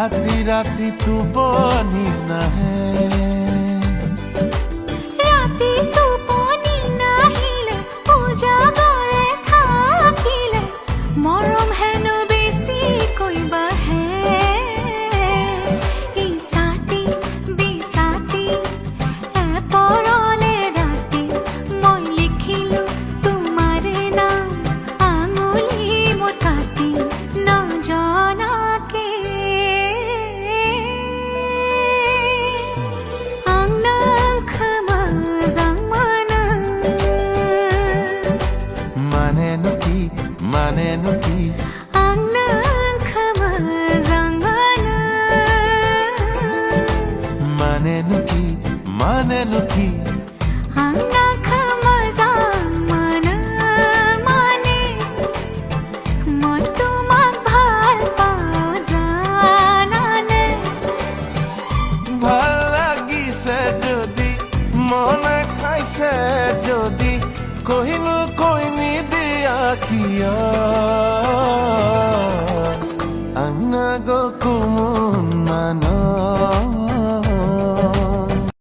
ৰাতি ৰাতি টোপনি নাহে ৰাতি টোপনি নাহিলে উজাগৰে থাকিলে মৰম হেনো বেছিকৈ বাঢ়ে ইছাতি বিছাতি এপৰলে ৰাতি মই লিখিলো তোমাৰে নাম আঙুলি মোৰ কাটি নজনাকে Maneno ki ang nagkamazangana Maneno ki ang nagkamazangana Mane mo tumagmahal pa janane ভাল লাগিছে যদি মনে খাইছে যদি কহিনো কইনি দিয়া কিয় আংনা গো কুমন মানো